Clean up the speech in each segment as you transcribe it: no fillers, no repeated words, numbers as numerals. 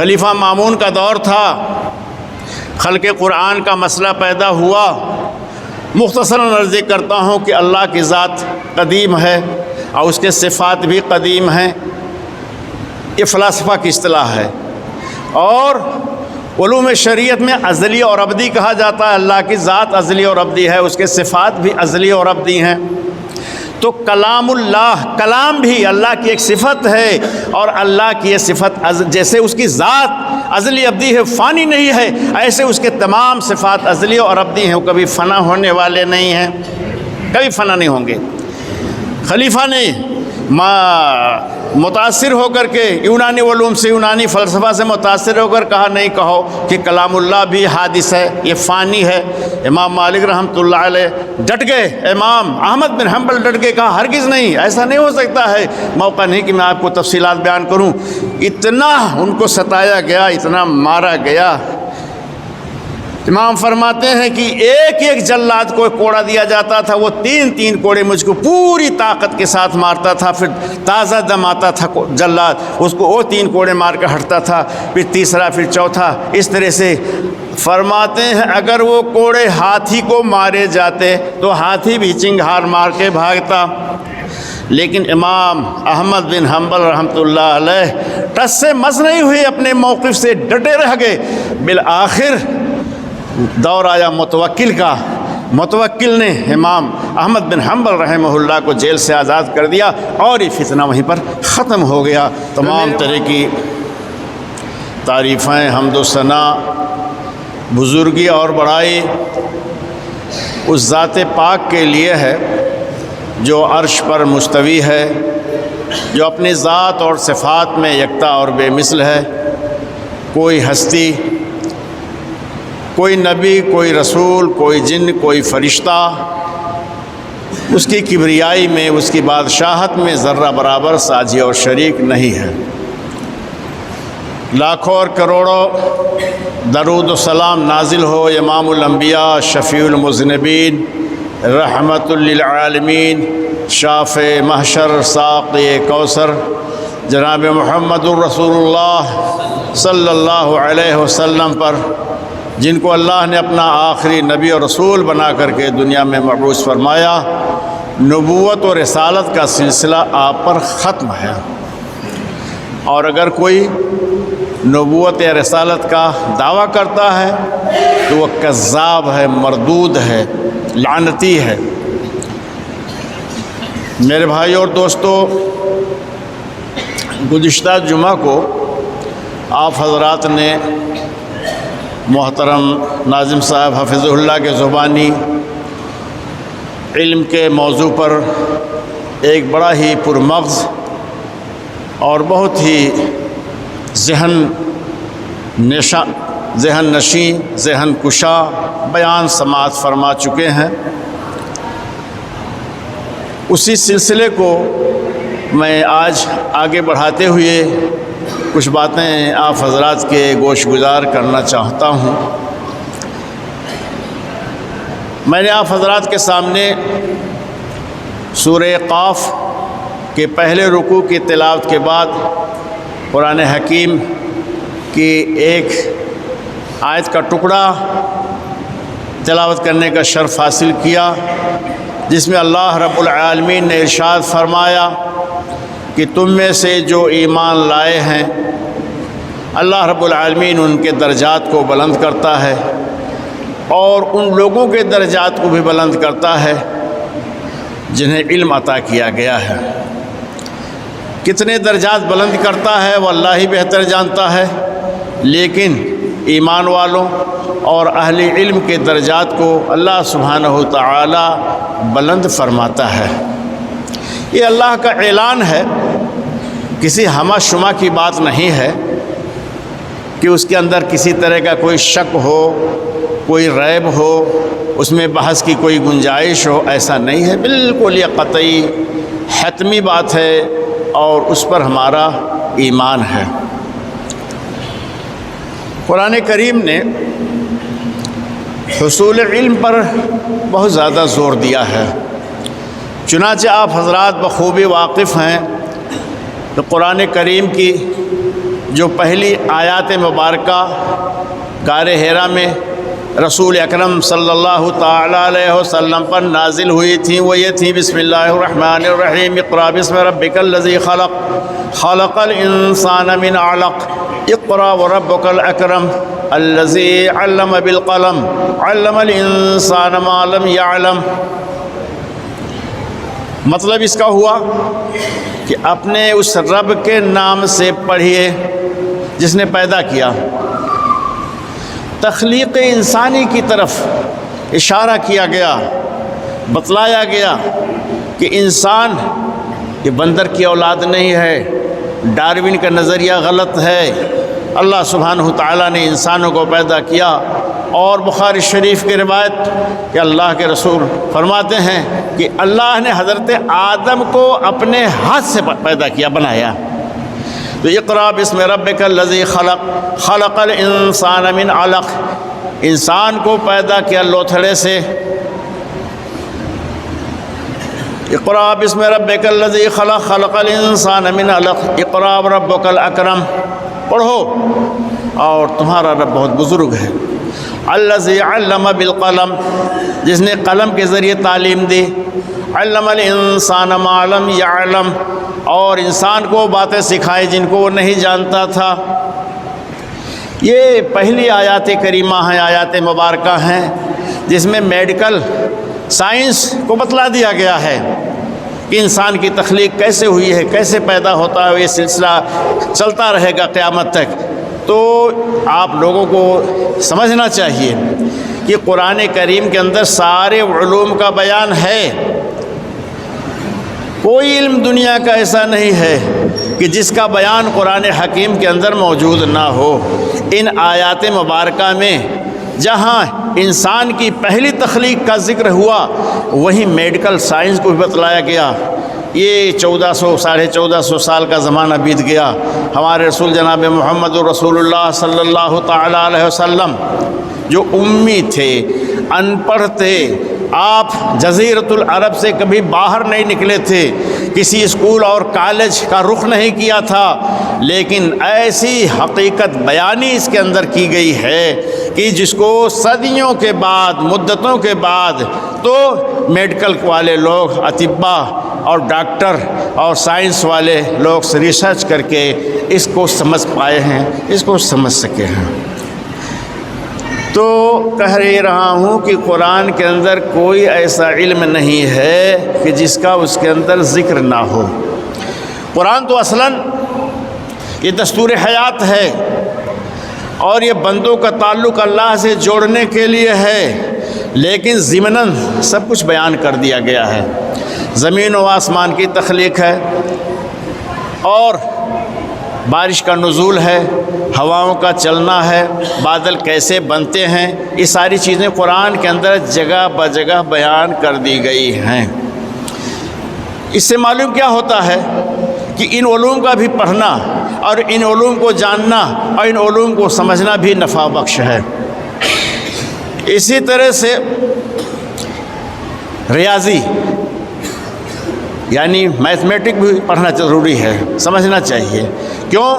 خلیفہ مامون کا دور تھا، خلق قرآن کا مسئلہ پیدا ہوا۔ مختصراً عرض کرتا ہوں کہ اللہ کی ذات قدیم ہے اور اس کے صفات بھی قدیم ہیں، یہ فلاسفہ کی اصطلاح ہے۔ اور علوم شریعت میں ازلی اور ابدی کہا جاتا ہے، اللہ کی ذات ازلی اور ابدی ہے، اس کے صفات بھی ازلی اور ابدی ہیں۔ تو کلام اللہ، کلام بھی اللہ کی ایک صفت ہے، اور اللہ کی یہ صفت جیسے اس کی ذات ازلی ابدی ہے، فانی نہیں ہے، ایسے اس کے تمام صفات ازلی اور ابدی ہیں، وہ کبھی فنا ہونے والے نہیں ہیں، کبھی فنا نہیں ہوں گے۔ خلیفہ نے متاثر ہو کر کے یونانی علوم سے، یونانی فلسفہ سے متاثر ہو کر کہا نہیں، کہو کہ کلام اللہ بھی حادث ہے، یہ فانی ہے۔ امام مالک رحمۃ اللہ علیہ ڈٹ گئے، امام احمد بن حنبل ڈٹ گئے، کہا ہرگز نہیں، ایسا نہیں ہو سکتا ہے۔ موقع نہیں کہ میں آپ کو تفصیلات بیان کروں، اتنا ان کو ستایا گیا، اتنا مارا گیا۔ امام فرماتے ہیں کہ ایک ایک جلاد کو کوڑا دیا جاتا تھا، وہ تین تین کوڑے مجھ کو پوری طاقت کے ساتھ مارتا تھا، پھر تازہ دم آتا تھا جلاد، اس کو وہ تین کوڑے مار کے ہٹتا تھا، پھر تیسرا، پھر چوتھا، اس طرح سے۔ فرماتے ہیں اگر وہ کوڑے ہاتھی کو مارے جاتے تو ہاتھی بھی چنگھار مار کے بھاگتا، لیکن امام احمد بن حنبل رحمۃ اللہ علیہ ٹس سے مس نہیں ہوئے، اپنے موقف سے ڈٹے رہ گئے۔ بالآخر دور آیا متوکل کا، متوکل نے امام احمد بن حنبل رحمہ اللہ کو جیل سے آزاد کر دیا، اور یہ فتنہ وہیں پر ختم ہو گیا۔ تمام طرح کی تعریفیں، حمد و ثنا، بزرگی اور بڑائی اس ذات پاک کے لیے ہے جو عرش پر مستوی ہے، جو اپنی ذات اور صفات میں یکتا اور بے مثل ہے۔ کوئی ہستی، کوئی نبی، کوئی رسول، کوئی جن، کوئی فرشتہ اس کی کبریائی میں، اس کی بادشاہت میں ذرہ برابر ساجی اور شریک نہیں ہے۔ لاکھوں اور کروڑوں درود و سلام نازل ہو امام الانبیاء، شفیع المذنبین، رحمت للعالمین، شافع محشر، ساقی کوثر، جناب محمد الرسول اللہ صلی اللہ علیہ وسلم پر، جن کو اللہ نے اپنا آخری نبی اور رسول بنا کر کے دنیا میں مبعوث فرمایا۔ نبوت و رسالت کا سلسلہ آپ پر ختم ہے، اور اگر کوئی نبوت یا رسالت کا دعویٰ کرتا ہے تو وہ کذاب ہے، مردود ہے، لعنتی ہے۔ میرے بھائی اور دوستو، گزشتہ جمعہ کو آپ حضرات نے محترم ناظم صاحب حفظہ اللہ کے زبانی علم کے موضوع پر ایک بڑا ہی پرمغز اور بہت ہی ذہن نشین، ذہن کشا بیان سماعت فرما چکے ہیں۔ اسی سلسلے کو میں آج آگے بڑھاتے ہوئے کچھ باتیں آپ حضرات کے گوش گزار کرنا چاہتا ہوں۔ میں نے آپ حضرات کے سامنے سورہ قاف کے پہلے رکوع کی تلاوت کے بعد قرآن حکیم کی ایک آیت کا ٹکڑا تلاوت کرنے کا شرف حاصل کیا، جس میں اللہ رب العالمین نے ارشاد فرمایا کہ تم میں سے جو ایمان لائے ہیں اللہ رب العالمین ان کے درجات کو بلند کرتا ہے، اور ان لوگوں کے درجات کو بھی بلند کرتا ہے جنہیں علم عطا کیا گیا ہے۔ کتنے درجات بلند کرتا ہے وہ اللہ ہی بہتر جانتا ہے، لیکن ایمان والوں اور اہل علم کے درجات کو اللہ سبحانہ وتعالی بلند فرماتا ہے۔ یہ اللہ کا اعلان ہے، کسی ہمہ شمہ کی بات نہیں ہے کہ اس کے اندر کسی طرح کا کوئی شک ہو، کوئی ریب ہو، اس میں بحث کی کوئی گنجائش ہو، ایسا نہیں ہے۔ بالکل یہ قطعی حتمی بات ہے، اور اس پر ہمارا ایمان ہے۔ قرآن کریم نے حصول علم پر بہت زیادہ زور دیا ہے، چنانچہ آپ حضرات بخوبی واقف ہیں کہ قرآن کریم کی جو پہلی آیات مبارکہ غار حرا میں رسول اکرم صلی اللہ تعالیٰ علیہ وسلم پر نازل ہوئی تھیں وہ یہ تھیں: بسم اللہ الرحمن الرحیم، اقرأ بسم ربک الذی خلق، خلق الانسان من علق، اقرأ وربک الاکرم الذی علم بالقلم، علم الانسان ما لم یعلم۔ مطلب اس کا ہوا کہ اپنے اس رب کے نام سے پڑھیے جس نے پیدا کیا۔ تخلیق انسانی کی طرف اشارہ کیا گیا، بتلایا گیا کہ انسان یہ بندر کی اولاد نہیں ہے، ڈاروین کا نظریہ غلط ہے۔ اللہ سبحانہ تعالیٰ نے انسانوں کو پیدا کیا، اور بخاری شریف کی روایت کہ اللہ کے رسول فرماتے ہیں کہ اللہ نے حضرت آدم کو اپنے ہاتھ سے پیدا کیا، بنایا۔ تو اقرأ بسم ربک الذی خلق، خلق الانسان من علق، انسان کو پیدا کیا لوتھڑے سے۔ اقرأ بسم ربک الذی خلق، خلق الانسان من علق، اقرأ وربک الاکرم، پڑھو اور تمہارا رب بہت بزرگ ہے۔ الذی علم بالقلم، جس نے قلم کے ذریعے تعلیم دی۔ علم الانسان ما لم یعلم، اور انسان کو باتیں سکھائی جن کو وہ نہیں جانتا تھا۔ یہ پہلی آیات کریمہ ہیں، آیات مبارکہ ہیں، جس میں میڈیکل سائنس کو بتلا دیا گیا ہے کہ انسان کی تخلیق کیسے ہوئی ہے، کیسے پیدا ہوتا ہے۔ یہ سلسلہ چلتا رہے گا قیامت تک۔ تو آپ لوگوں کو سمجھنا چاہیے کہ قرآن کریم کے اندر سارے علوم کا بیان ہے۔ کوئی علم دنیا کا ایسا نہیں ہے کہ جس کا بیان قرآن حکیم کے اندر موجود نہ ہو۔ ان آیات مبارکہ میں جہاں انسان کی پہلی تخلیق کا ذکر ہوا، وہیں میڈیکل سائنس کو بھی بتلایا گیا۔ یہ 1400 سال کا زمانہ بیت گیا۔ ہمارے رسول جناب محمد رسول اللہ صلی اللہ تعالیٰ علیہ وسلم جو امی تھے، ان پڑھ تھے، آپ جزیرۃ العرب سے کبھی باہر نہیں نکلے تھے، کسی اسکول اور کالج کا رخ نہیں کیا تھا، لیکن ایسی حقیقت بیانی اس کے اندر کی گئی ہے کہ جس کو صدیوں کے بعد، مدتوں کے بعد تو میڈیکل والے لوگ، اطباء اور ڈاکٹر اور سائنس والے لوگ ریسرچ کر کے اس کو سمجھ پائے ہیں، اس کو سمجھ سکے ہیں۔ تو کہہ رہا ہوں کہ قرآن کے اندر کوئی ایسا علم نہیں ہے کہ جس کا اس کے اندر ذکر نہ ہو۔ قرآن تو اصلاً یہ دستور حیات ہے، اور یہ بندوں کا تعلق اللہ سے جوڑنے کے لیے ہے، لیکن ضمناً سب کچھ بیان کر دیا گیا ہے۔ زمین و آسمان کی تخلیق ہے، اور بارش کا نزول ہے، ہواؤں کا چلنا ہے، بادل کیسے بنتے ہیں، یہ ساری چیزیں قرآن کے اندر جگہ بجگہ بیان کر دی گئی ہیں۔ اس سے معلوم کیا ہوتا ہے کہ ان علوم کا بھی پڑھنا اور ان علوم کو جاننا اور ان علوم کو سمجھنا بھی نفع بخش ہے۔ اسی طرح سے ریاضی یعنی میتھمیٹک بھی پڑھنا ضروری ہے، سمجھنا چاہیے۔ کیوں؟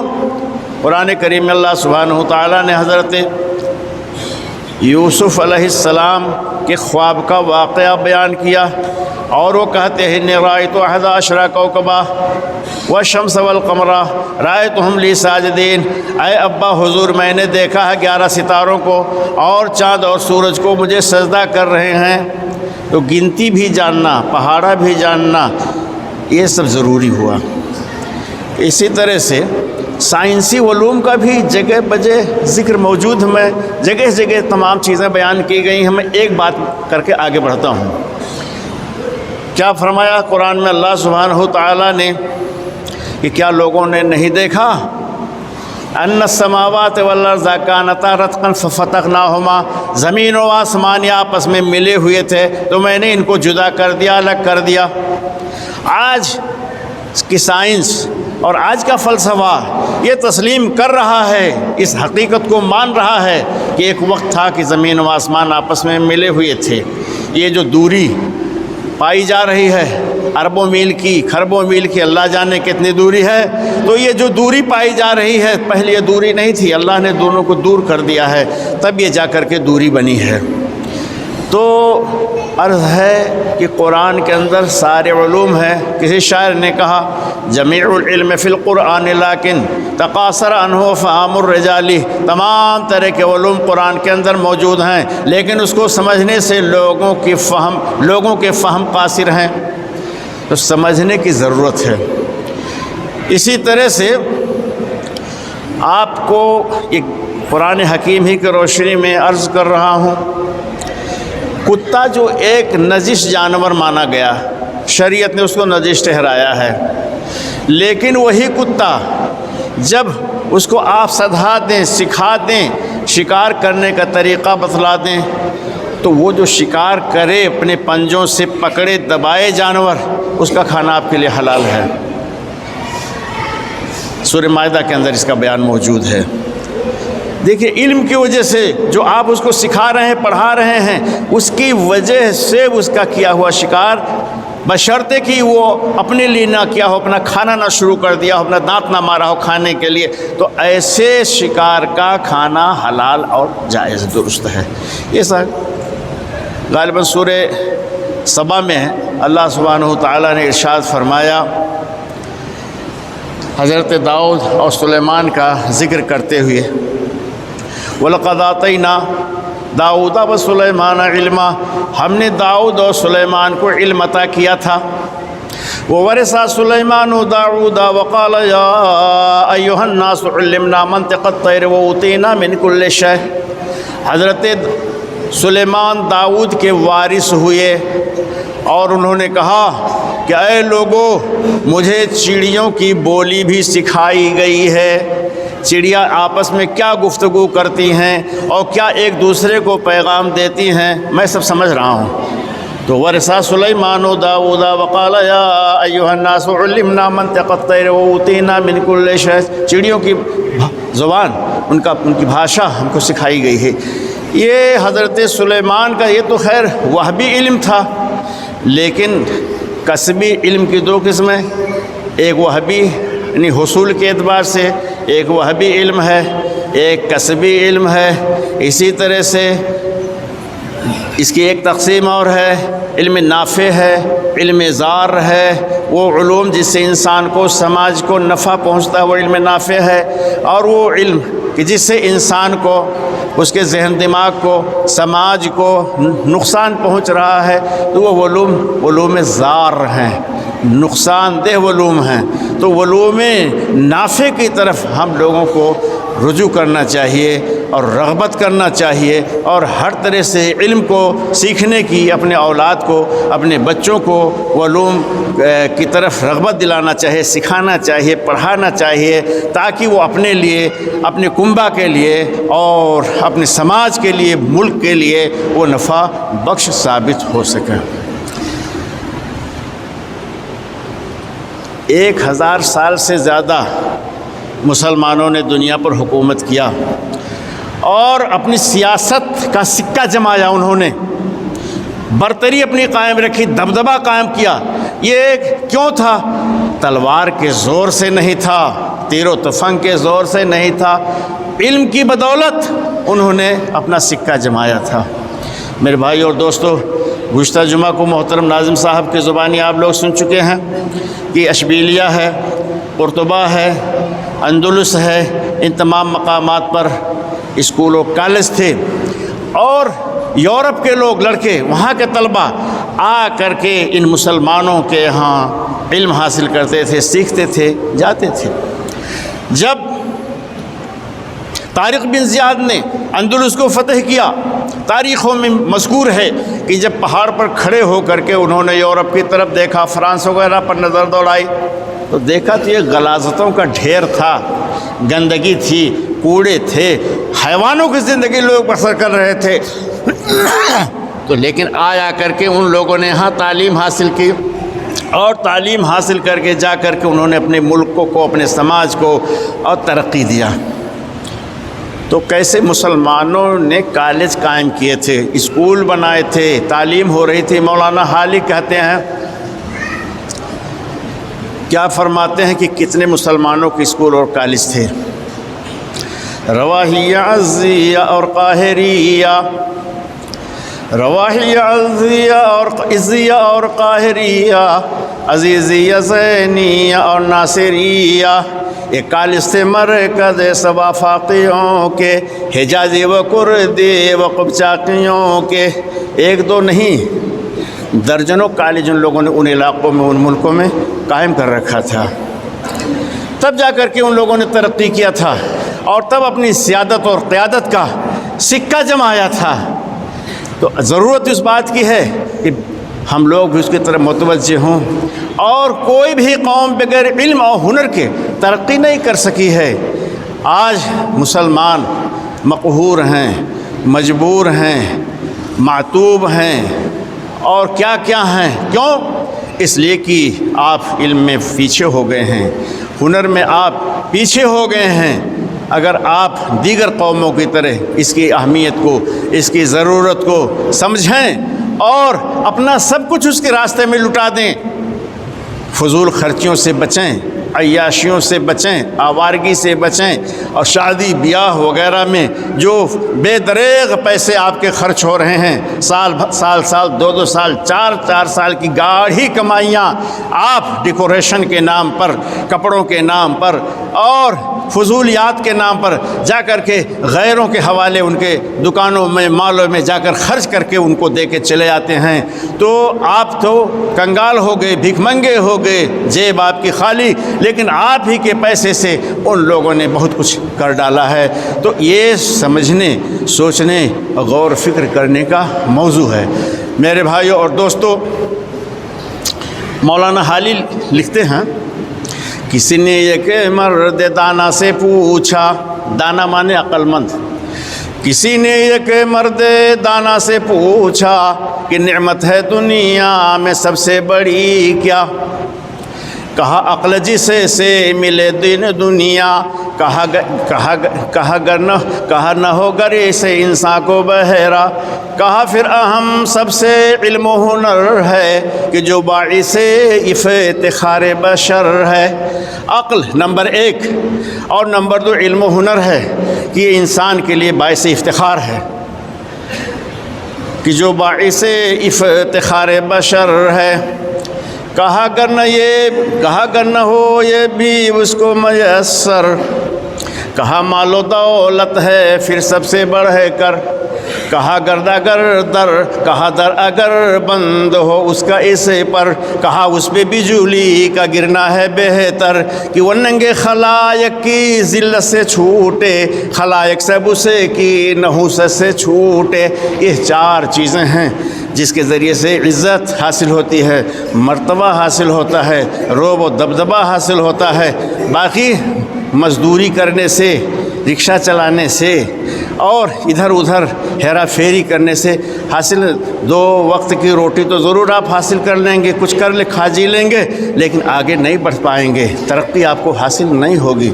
قرآن کریم میں اللہ سبحانہ تعالیٰ نے حضرت یوسف علیہ السلام کے خواب کا واقعہ بیان کیا، اور وہ کہتے ہیں انی رأیت 11 کوكبا والشمس والقمر رأیتهم لی ساجدین، اے ابا حضور میں نے دیکھا ہے 11 ستاروں کو اور چاند اور سورج کو مجھے سجدہ کر رہے ہیں۔ تو گنتی بھی جاننا، پہاڑا بھی جاننا، یہ سب ضروری ہوا۔ اسی طرح سے سائنسی علوم کا بھی جگہ بجے ذکر موجود ہے، جگہ جگہ تمام چیزیں بیان کی گئی ہیں۔ میں ایک بات کر کے آگے بڑھتا ہوں۔ کیا فرمایا قرآن میں اللہ سبحانہ تعالیٰ نے کہ کیا لوگوں نے نہیں دیکھا ان السماوات والارض کانتا رتقا ففتقناہما، زمین و آسمان آپس میں ملے ہوئے تھے تو میں نے ان کو جدا کر دیا، الگ کر دیا۔ آج کی سائنس اور آج کا فلسفہ یہ تسلیم کر رہا ہے، اس حقیقت کو مان رہا ہے کہ ایک وقت تھا کہ زمین و آسمان آپس میں ملے ہوئے تھے۔ یہ جو دوری پائی جا رہی ہے اربوں میل کی کھربوں میل کی اللہ جانے کتنی دوری ہے. تو یہ جو دوری پائی جا رہی ہے پہلے یہ دوری نہیں تھی, اللہ نے دونوں کو دور کر دیا ہے, تب یہ جا کر کے دوری بنی ہے. تو عرض ہے کہ قرآن کے اندر سارے علوم ہیں. کسی شاعر نے کہا جمیع العلم فی القرآن لیکن تقاصر عنہ فہم الرجال. تمام طرح کے علوم قرآن کے اندر موجود ہیں لیکن اس کو سمجھنے سے لوگوں کے فہم قاصر ہیں. تو سمجھنے کی ضرورت ہے. اسی طرح سے آپ کو ایک قرآن حکیم ہی کی روشنی میں عرض کر رہا ہوں. کتا جو ایک نجس جانور مانا گیا, شریعت نے اس کو نجس ٹھہرایا ہے, لیکن وہی کتا جب اس کو آپ سدھا دیں, سکھا دیں, شکار کرنے کا طریقہ بتلا دیں تو وہ جو شکار کرے اپنے پنجوں سے پکڑے دبائے جانور, اس کا کھانا آپ کے لیے حلال ہے. سورہ مائدہ کے اندر اس کا بیان موجود ہے. دیکھیے علم کی وجہ سے جو آپ اس کو سکھا رہے ہیں, پڑھا رہے ہیں, اس کی وجہ سے اس کا کیا ہوا شکار, بشرطے کہ وہ اپنے لیے نہ کیا ہو, اپنا کھانا نہ شروع کر دیا ہو, اپنا دانت نہ مارا ہو کھانے کے لیے, تو ایسے شکار کا کھانا حلال اور جائز درست ہے. یہ سب غالباً سورہ سبا میں ہے. اللہ سبحانہ وتعالیٰ نے ارشاد فرمایا حضرت داؤد اور سلیمان کا ذکر کرتے ہوئے, وَلَقَدْ آتَيْنَا داؤد وَسُلَيْمَانَ عِلْمًا, ہم نے داؤد اور سلیمان کو علم عطا کیا تھا. وَوَرِثَ سُلَيْمَانُ دَاؤُودَ وَقَالَ يَا أَيُّهَا النَّاسُ عُلِّمْنَا مَنطِقَ الطَّيْرِ وَأُوتِينَا مِنْ كُلِّ شَيْءٍ. حضرت سلیمان داؤد کے وارث ہوئے اور انہوں نے کہا کہ اے لوگو, مجھے چڑیوں کی بولی بھی سکھائی گئی ہے. چڑیا آپس میں کیا گفتگو کرتی ہیں اور کیا ایک دوسرے کو پیغام دیتی ہیں, میں سب سمجھ رہا ہوں. تو ورثہ سلیمان داؤد وقال یا ایھا الناس علمنا منطق الطیر واوتینا من کل شیء. چڑیوں کی زبان, ان کی بھاشا ہم کو سکھائی گئی ہے. یہ حضرت سلیمان کا یہ تو خیر وہبی علم تھا, لیکن کسبی علم کی دو قسمیں, ایک وہبی یعنی حصول کے اعتبار سے ایک وہبی علم ہے, ایک کسبی علم ہے. اسی طرح سے اس کی ایک تقسیم اور ہے, علم نافع ہے, علم ضار ہے. وہ علوم جس سے انسان کو سماج کو نفع پہنچتا ہے وہ علم نافع ہے, اور وہ علم کہ جس سے انسان کو, اس کے ذہن دماغ کو, سماج کو نقصان پہنچ رہا ہے تو وہ علوم ضار ہیں, نقصان دہ علوم ہیں. تو علوم نافع کی طرف ہم لوگوں کو رجوع کرنا چاہیے اور رغبت کرنا چاہیے, اور ہر طرح سے علم کو سیکھنے کی اپنے اولاد کو, اپنے بچوں کو علوم کی طرف رغبت دلانا چاہیے, سکھانا چاہیے, پڑھانا چاہیے, تاکہ وہ اپنے لیے, اپنے کنبہ کے لیے اور اپنے سماج کے لیے, ملک کے لیے وہ نفع بخش ثابت ہو سکے. 1000 سال سے زیادہ مسلمانوں نے دنیا پر حکومت کیا اور اپنی سیاست کا سکہ جمایا, انہوں نے برتری اپنی قائم رکھی, دبدبہ قائم کیا. یہ کیوں تھا؟ تلوار کے زور سے نہیں تھا, تیر و تفنگ کے زور سے نہیں تھا, علم کی بدولت انہوں نے اپنا سکہ جمایا تھا. میرے بھائی اور دوستو, گزشتہ جمعہ کو محترم ناظم صاحب کی زبانی آپ لوگ سن چکے ہیں کہ اشبیلیہ ہے, قرطبہ ہے, اندلس ہے, ان تمام مقامات پر اسکول و کالج تھے, اور یورپ کے لوگ, لڑکے, وہاں کے طلبہ آ کر کے ان مسلمانوں کے یہاں علم حاصل کرتے تھے, سیکھتے تھے, جاتے تھے. جب طارق بن زیاد نے اندلس کو فتح کیا, تاریخوں میں مذکور ہے کہ جب پہاڑ پر کھڑے ہو کر کے انہوں نے یورپ کی طرف دیکھا, فرانس وغیرہ پر نظر دوڑائی, تو دیکھا تو یہ غلاظتوں کا ڈھیر تھا, گندگی تھی, کوڑے تھے, حیوانوں کی زندگی لوگ بسر کر رہے تھے. تو لیکن آیا کر کے ان لوگوں نے یہاں تعلیم حاصل کی, اور تعلیم حاصل کر کے جا کر کے انہوں نے اپنے ملکوں کو, اپنے سماج کو اور ترقی دیا. تو کیسے مسلمانوں نے کالج قائم کیے تھے, اسکول بنائے تھے, تعلیم ہو رہی تھی. مولانا حالی کہتے ہیں کیا فرماتے ہیں کہ کتنے مسلمانوں کے اسکول اور کالج تھے؟ رواحیہ عزیہ اور قاہریہ، رواحیہ عزیہ اور قاہریہ، عزیزیہ زینیہ اور ناصریہ، یہ کالج تھے مرکز سب آفاقیوں کے، حجازی و کردی و قبچاقیوں کے۔ ایک دو نہیں، درجنوں کالج ان لوگوں نے ان علاقوں میں، ان ملکوں میں قائم کر رکھا تھا۔ تب جا کر کے ان لوگوں نے ترقی کیا تھا، اور تب اپنی سیادت اور قیادت کا سکہ جمایا تھا۔ تو ضرورت اس بات کی ہے کہ ہم لوگ بھی اس کی طرف متوجہ ہوں، اور کوئی بھی قوم بغیر علم اور ہنر کے ترقی نہیں کر سکی ہے۔ آج مسلمان مقہور ہیں، مجبور ہیں، معتوب ہیں، اور کیا کیا ہیں۔ کیوں؟ اس لیے کہ آپ علم میں پیچھے ہو گئے ہیں، ہنر میں آپ پیچھے ہو گئے ہیں۔ اگر آپ دیگر قوموں کی طرح اس کی اہمیت کو، اس کی ضرورت کو سمجھیں اور اپنا سب کچھ اس کے راستے میں لٹا دیں، فضول خرچیوں سے بچیں، عیاشیوں سے بچیں، آوارگی سے بچیں، اور شادی بیاہ وغیرہ میں جو بے دریغ پیسے آپ کے خرچ ہو رہے ہیں، سال دو سال، چار سال کی گاڑھی کمائیاں آپ ڈیکوریشن کے نام پر، کپڑوں کے نام پر اور فضولیات کے نام پر جا کر کے غیروں کے حوالے ان کے دکانوں میں، مالوں میں جا کر خرچ کر کے ان کو دے کے چلے آتے ہیں، تو آپ تو کنگال ہو گئے، بھیک منگے ہو گئے، جیب آپ کی خالی، لیکن آپ ہی کے پیسے سے ان لوگوں نے بہت کچھ کر ڈالا ہے۔ تو یہ سمجھنے، سوچنے، غور و فکر کرنے کا موضوع ہے۔ میرے بھائیوں اور دوستو، مولانا حالی لکھتے ہیں، کسی نے ایک مرد دانا سے پوچھا، دانا مانے عقل مند، کسی نے ایک مرد دانا سے پوچھا کہ نعمت ہے دنیا میں سب سے بڑی کیا؟ کہا عقل جسے سے ملے دین دنیا، کہا نہ ہو گرے سے انسان کو بہرا، کہا پھر اہم سب سے علم و ہنر ہے کہ جو باعث افتخار بشر ہے۔ عقل نمبر 1 اور نمبر 2 علم و ہنر ہے کہ یہ انسان کے لیے باعث افتخار ہے، کہ جو باعث افتخار بشر ہے۔ کہا گر نہ ہو یہ بھی اس کو میسر، کہا مال و دولت ہے پھر سب سے بڑھ کر، کہا گرد اگر در، کہا در اگر بند ہو اس کا اس پر، کہا اس پہ بجلی کا گرنا ہے بہتر، کہ وہ ننگے خلائق کی ذلت سے چھوٹے، خلائق سب اسے کی نحوست سے چھوٹے۔ یہ 4 چیزیں ہیں جس کے ذریعے سے عزت حاصل ہوتی ہے، مرتبہ حاصل ہوتا ہے، رعب و دبدبہ حاصل ہوتا ہے۔ باقی مزدوری کرنے سے، رکشہ چلانے سے اور ادھر ادھر ہیرا پھیری کرنے سے حاصل، 2 وقت کی روٹی تو ضرور آپ حاصل کر لیں گے، کچھ کر لے کھا جی لیں گے، لیکن آگے نہیں بڑھ پائیں گے، ترقی آپ کو حاصل نہیں ہوگی۔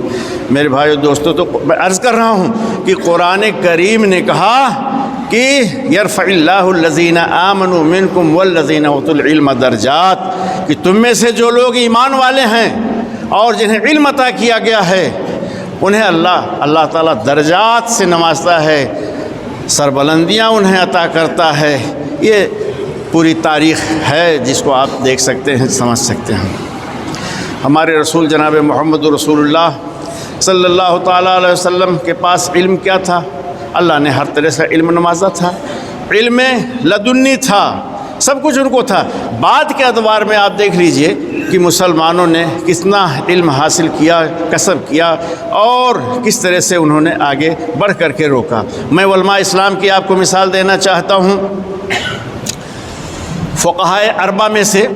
میرے بھائیو دوستو، تو میں عرض کر رہا ہوں کہ قرآن کریم نے کہا کہ یرفع اللہ الذین آمنوا منکم والذین اوتوا العلم درجات، کہ تم میں سے جو لوگ ایمان والے ہیں اور جنہیں علم عطا کیا گیا ہے، انہیں اللہ تعالیٰ درجات سے نوازتا ہے، سربلندیاں انہیں عطا کرتا ہے۔ یہ پوری تاریخ ہے جس کو آپ دیکھ سکتے ہیں، سمجھ سکتے ہیں۔ ہمارے رسول جناب محمد رسول اللہ صلی اللہ تعالیٰ علیہ وسلم کے پاس علم کیا تھا؟ اللہ نے ہر طرح سے علم نوازا تھا، علم لدنی تھا، سب کچھ ان کو تھا۔ بعد کے ادوار میں آپ دیکھ لیجئے کہ مسلمانوں نے کتنا علم حاصل کیا، کسب کیا، اور کس طرح سے انہوں نے آگے بڑھ کر کے روکا۔ میں علماء اسلام کی آپ کو مثال دینا چاہتا ہوں۔ فقہائے 4 میں سے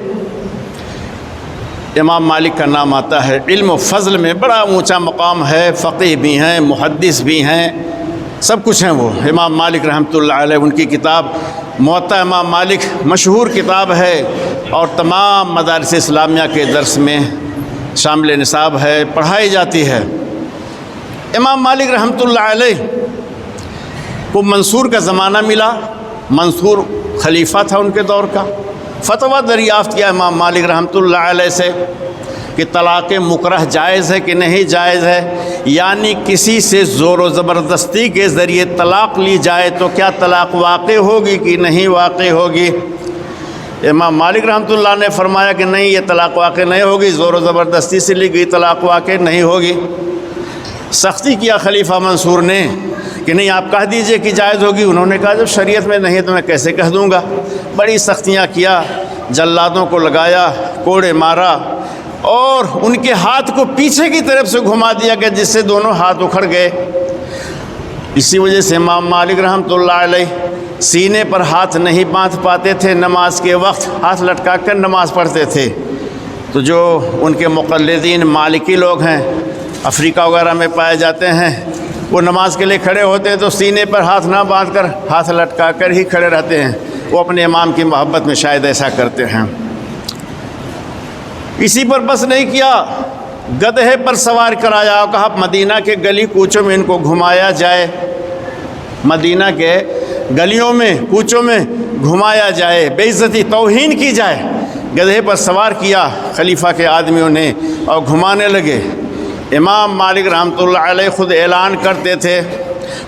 امام مالک کا نام آتا ہے، علم و فضل میں بڑا اونچا مقام ہے، فقیہ بھی ہیں، محدث بھی ہیں، سب کچھ ہیں وہ۔ امام مالک رحمۃ اللہ علیہ، ان کی کتاب موطا امام مالک مشہور کتاب ہے، اور تمام مدارس اسلامیہ کے درس میں شامل نصاب ہے، پڑھائی جاتی ہے۔ امام مالک رحمۃ اللہ علیہ کو منصور کا زمانہ ملا، منصور خلیفہ تھا ان کے دور کا۔ فتویٰ دریافت کیا امام مالک رحمۃ اللہ علیہ سے، کہ طلاق مکرہ جائز ہے کہ نہیں جائز ہے، یعنی کسی سے زور و زبردستی کے ذریعے طلاق لی جائے تو کیا طلاق واقع ہوگی کہ نہیں واقع ہوگی؟ امام مالک رحمۃ اللہ نے فرمایا کہ نہیں، یہ طلاق واقع نہیں ہوگی، زور و زبردستی سے لی گئی طلاق واقع نہیں ہوگی۔ سختی کیا خلیفہ منصور نے کہ نہیں آپ کہہ دیجئے کہ جائز ہوگی۔ انہوں نے کہا جب شریعت میں نہیں تو میں کیسے کہہ دوں گا۔ بڑی سختیاں کیا، جلادوں کو لگایا، کوڑے مارا اور ان کے ہاتھ کو پیچھے کی طرف سے گھما دیا کہ جس سے دونوں ہاتھ اکھڑ گئے۔ اسی وجہ سے امام مالک رحمۃ اللہ علیہ سینے پر ہاتھ نہیں باندھ پاتے تھے، نماز کے وقت ہاتھ لٹکا کر نماز پڑھتے تھے۔ تو جو ان کے مقلدین مالکی لوگ ہیں، افریقہ وغیرہ میں پائے جاتے ہیں، وہ نماز کے لیے کھڑے ہوتے ہیں تو سینے پر ہاتھ نہ باندھ کر ہاتھ لٹکا کر ہی کھڑے رہتے ہیں۔ وہ اپنے امام کی محبت میں شاید ایسا کرتے ہیں۔ اسی پر بس نہیں کیا، گدھے پر سوار کرایا اور کہا مدینہ کے گلی کوچوں میں ان کو گھمایا جائے، مدینہ کے گلیوں میں کوچوں میں گھمایا جائے، بے عزتی توہین کی جائے۔ گدھے پر سوار کیا خلیفہ کے آدمیوں نے اور گھمانے لگے۔ امام مالک رحمۃ اللہ علیہ خود اعلان کرتے تھے،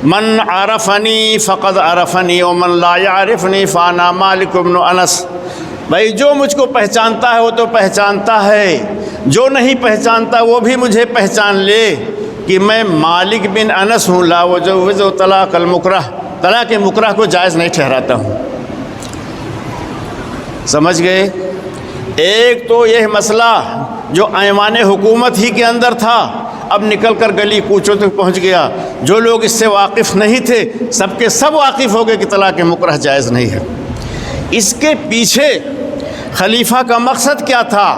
من عرفنی فقد عرفنی ومن لا یعرفنی فانا مالک بن انس۔ بھائی جو مجھ کو پہچانتا ہے وہ تو پہچانتا ہے، جو نہیں پہچانتا وہ بھی مجھے پہچان لے کہ میں مالک بن انس ہوں، لا وجوز طلاق المکرہ، طلاق مکرہ کو جائز نہیں ٹھہراتا ہوں۔ سمجھ گئے؟ ایک تو یہ مسئلہ جو ایوان حکومت ہی کے اندر تھا، اب نکل کر گلی کوچوں تک پہنچ گیا۔ جو لوگ اس سے واقف نہیں تھے سب کے سب واقف ہو گئے کہ طلاق مکرہ جائز نہیں ہے۔ اس کے پیچھے خلیفہ کا مقصد کیا تھا؟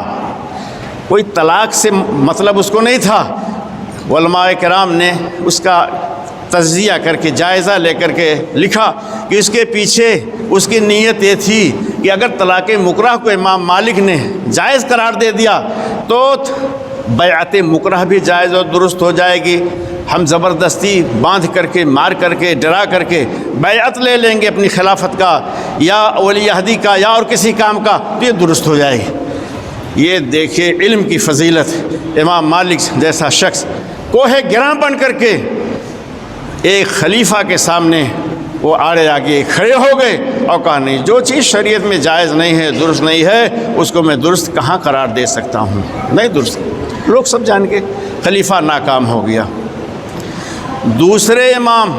کوئی طلاق سے مطلب اس کو نہیں تھا۔ علماء کرام نے اس کا تجزیہ کر کے جائزہ لے کر کے لکھا کہ اس کے پیچھے اس کی نیت یہ تھی کہ اگر طلاق مکرہ کو امام مالک نے جائز قرار دے دیا تو بیعت مکرہ بھی جائز اور درست ہو جائے گی۔ ہم زبردستی باندھ کر کے، مار کر کے، ڈرا کر کے بیعت لے لیں گے اپنی خلافت کا یا ولی عہدی کا یا اور کسی کام کا تو یہ درست ہو جائے گی۔ یہ دیکھیے علم کی فضیلت۔ امام مالک جیسا شخص کوہ گراں بن کر کے ایک خلیفہ کے سامنے وہ آڑے آگے کھڑے ہو گئے اور کہا نہیں، جو چیز شریعت میں جائز نہیں ہے، درست نہیں ہے، اس کو میں درست کہاں قرار دے سکتا ہوں؟ نہیں درست۔ لوگ سب جان کے خلیفہ ناکام ہو گیا۔ دوسرے امام،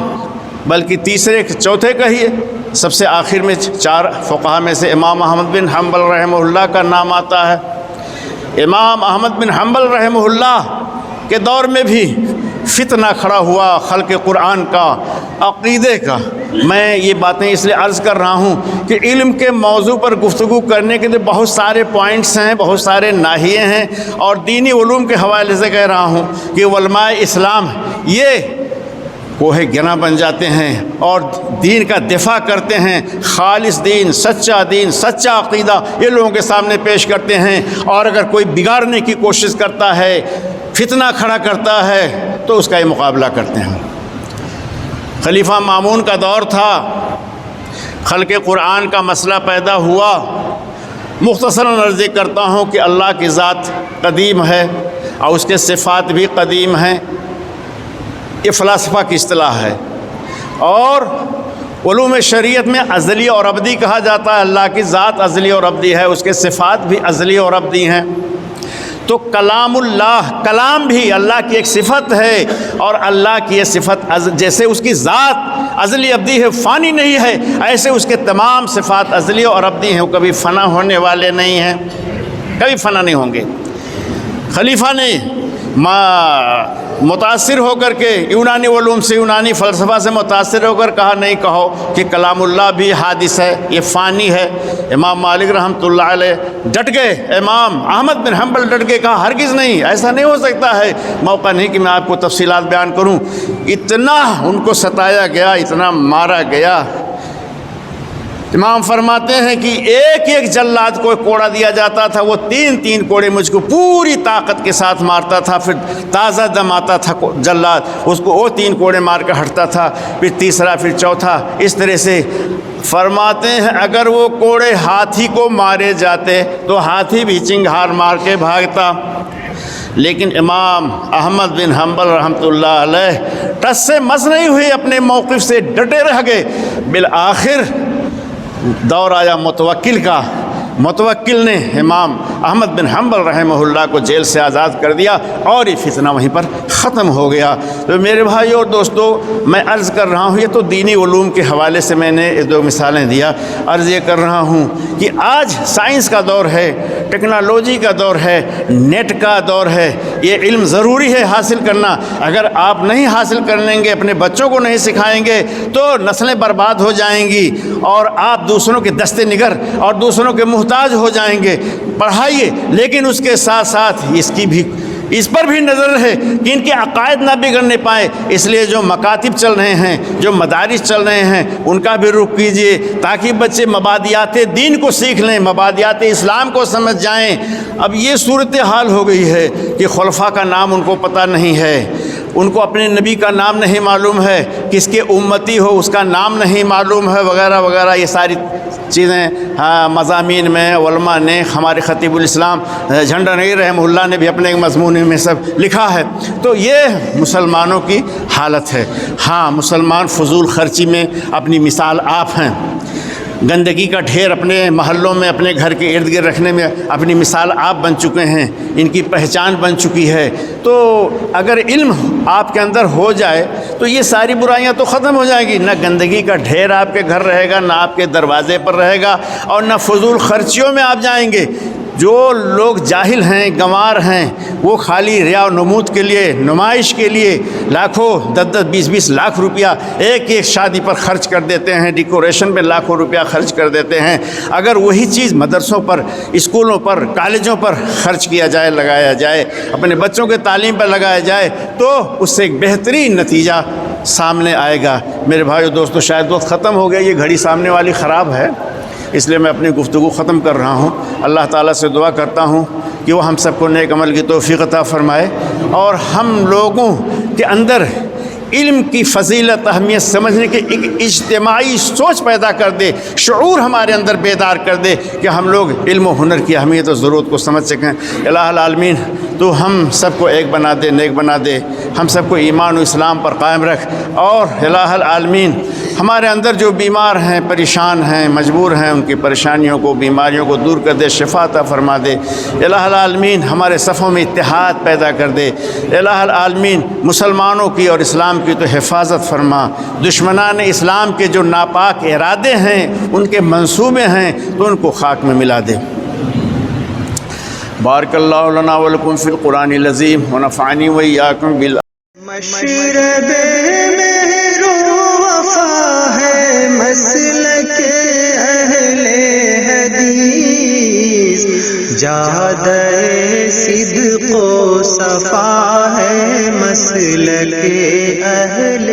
بلکہ تیسرے چوتھے کہیے، سب سے آخر میں چار فقہا میں سے امام احمد بن حنبل رحمہ اللہ کا نام آتا ہے۔ امام احمد بن حنبل رحمہ اللہ کے دور میں بھی فتنہ کھڑا ہوا خلق قرآن کا، عقیدے کا۔ میں یہ باتیں اس لیے عرض کر رہا ہوں کہ علم کے موضوع پر گفتگو کرنے کے لیے بہت سارے پوائنٹس ہیں، بہت سارے ناحیے ہیں، اور دینی علوم کے حوالے سے کہہ رہا ہوں کہ علماء اسلام یہ کوہ گنا بن جاتے ہیں اور دین کا دفاع کرتے ہیں، خالص دین، سچا عقیدہ یہ لوگوں کے سامنے پیش کرتے ہیں، اور اگر کوئی بگاڑنے کی کوشش کرتا ہے، فتنہ کھڑا کرتا ہے تو اس کا یہ مقابلہ کرتے ہیں۔ خلیفہ مامون کا دور تھا، خلق قرآن کا مسئلہ پیدا ہوا۔ مختصراً عرض کرتا ہوں کہ اللہ کی ذات قدیم ہے اور اس کے صفات بھی قدیم ہیں، یہ فلاسفہ کی اصطلاح ہے، اور علوم شریعت میں ازلی اور ابدی کہا جاتا ہے۔ اللہ کی ذات ازلی اور ابدی ہے، اس کے صفات بھی ازلی اور ابدی ہیں۔ تو کلام اللہ، کلام بھی اللہ کی ایک صفت ہے، اور اللہ کی یہ صفت جیسے اس کی ذات ازلی ابدی ہے، فانی نہیں ہے، ایسے اس کے تمام صفات ازلی اور ابدی ہیں، وہ کبھی فنا ہونے والے نہیں ہیں، کبھی فنا نہیں ہوں گے۔ خلیفہ نے متاثر ہو کر کے یونانی علوم سے، یونانی فلسفہ سے متاثر ہو کر کہا نہیں، کہو کہ کلام اللہ بھی حادث ہے، یہ فانی ہے۔ امام مالک رحمۃ اللہ علیہ ڈٹ گئے، امام احمد بن حنبل ڈٹ گئے، کہا ہرگز نہیں، ایسا نہیں ہو سکتا ہے۔ موقع نہیں کہ میں آپ کو تفصیلات بیان کروں، اتنا ان کو ستایا گیا، اتنا مارا گیا۔ امام فرماتے ہیں کہ ایک ایک جلاد کو کوڑا دیا جاتا تھا، وہ تین تین کوڑے مجھ کو پوری طاقت کے ساتھ مارتا تھا، پھر تازہ دم آتا تھا جلاد، اس کو وہ تین کوڑے مار کر ہٹتا تھا، پھر تیسرا، پھر چوتھا، اس طرح سے۔ فرماتے ہیں اگر وہ کوڑے ہاتھی کو مارے جاتے تو ہاتھی بھی چنگھار مار کے بھاگتا، لیکن امام احمد بن حنبل رحمۃ اللہ علیہ ٹس سے مس نہیں ہوئے، اپنے موقف سے ڈٹے رہ گئے۔ بالآخر دور آیا متوکل کا، متوکل نے امام احمد بن حنبل رحمہ اللہ کو جیل سے آزاد کر دیا اور یہ فتنہ وہیں پر ختم ہو گیا۔ تو میرے بھائیو اور دوستو، میں عرض کر رہا ہوں، یہ تو دینی علوم کے حوالے سے میں نے دو مثالیں دیا، عرض یہ کر رہا ہوں کہ آج سائنس کا دور ہے، ٹیکنالوجی کا دور ہے، نیٹ کا دور ہے، یہ علم ضروری ہے حاصل کرنا۔ اگر آپ نہیں حاصل کر لیں گے، اپنے بچوں کو نہیں سکھائیں گے تو نسلیں برباد ہو جائیں گی اور آپ دوسروں کے دست نگر اور دوسروں کے محتاج ہو جائیں گے۔ پڑھائیے، لیکن اس کے ساتھ ساتھ اس پر بھی نظر رہے کہ ان کے عقائد نہ بگڑنے پائے۔ اس لیے جو مکاتب چل رہے ہیں، جو مدارس چل رہے ہیں، ان کا بھی رخ کیجیے تاکہ بچے مبادیات دین کو سیکھ لیں، مبادیات اسلام کو سمجھ جائیں۔ اب یہ صورتحال ہو گئی ہے کہ خلفاء کا نام ان کو پتہ نہیں ہے، ان کو اپنے نبی کا نام نہیں معلوم ہے، کس کے امتی ہو اس کا نام نہیں معلوم ہے، وغیرہ وغیرہ۔ یہ ساری چیزیں مضامین میں علماء نے، ہمارے خطیب الاسلام جھنڈا نگیر رحمہ اللہ نے بھی اپنے ایک مضمون میں سب لکھا ہے۔ تو یہ مسلمانوں کی حالت ہے۔ ہاں، مسلمان فضول خرچی میں اپنی مثال آپ ہیں، گندگی کا ڈھیر اپنے محلوں میں، اپنے گھر کے ارد گرد رکھنے میں اپنی مثال آپ بن چکے ہیں، ان کی پہچان بن چکی ہے۔ تو اگر علم آپ کے اندر ہو جائے تو یہ ساری برائیاں تو ختم ہو جائیں گی، نہ گندگی کا ڈھیر آپ کے گھر رہے گا، نہ آپ کے دروازے پر رہے گا، اور نہ فضول خرچیوں میں آپ جائیں گے۔ جو لوگ جاہل ہیں، گنوار ہیں، وہ خالی ریا و نمود کے لیے، نمائش کے لیے لاکھوں 10-10 20-20 لاکھ روپیہ ایک شادی پر خرچ کر دیتے ہیں، ڈیکوریشن پہ لاکھوں روپیہ خرچ کر دیتے ہیں۔ اگر وہی چیز مدرسوں پر، اسکولوں پر، کالجوں پر خرچ کیا جائے، لگایا جائے، اپنے بچوں کے تعلیم پر لگایا جائے تو اس سے ایک بہترین نتیجہ سامنے آئے گا۔ میرے بھائیو دوستو، شاید وقت ختم ہو گیا، یہ گھڑی سامنے والی خراب ہے، اس لیے میں اپنی گفتگو ختم کر رہا ہوں۔ اللہ تعالیٰ سے دعا کرتا ہوں کہ وہ ہم سب کو نیک عمل کی توفیق عطا فرمائے اور ہم لوگوں کے اندر علم کی فضیلت، اہمیت سمجھنے کی ایک اجتماعی سوچ پیدا کر دے، شعور ہمارے اندر بیدار کر دے کہ ہم لوگ علم و ہنر کی اہمیت اور ضرورت کو سمجھ سکیں۔ الہ العالمین تو ہم سب کو ایک بنا دے، نیک بنا دے، ہم سب کو ایمان و اسلام پر قائم رکھ، اور الہ العالمین ہمارے اندر جو بیمار ہیں، پریشان ہیں، مجبور ہیں، ان کی پریشانیوں کو، بیماریوں کو دور کر دے، شفا عطا فرما دے۔ الہ العالمین ہمارے صفوں میں اتحاد پیدا کر دے۔ الہ العالمین مسلمانوں کی اور اسلام کی تو حفاظت فرما، دشمنان اسلام کے جو ناپاک ارادے ہیں، ان کے منصوبے ہیں، تو ان کو خاک میں ملا دے۔ بارک اللہ لنا ولکم فی القرآن العظیم ونفعنی وإیاکم مشرب مہر و وفا ہے مسلک اہل حدیث، جادہ صدق و صفا ہے مسلک اہل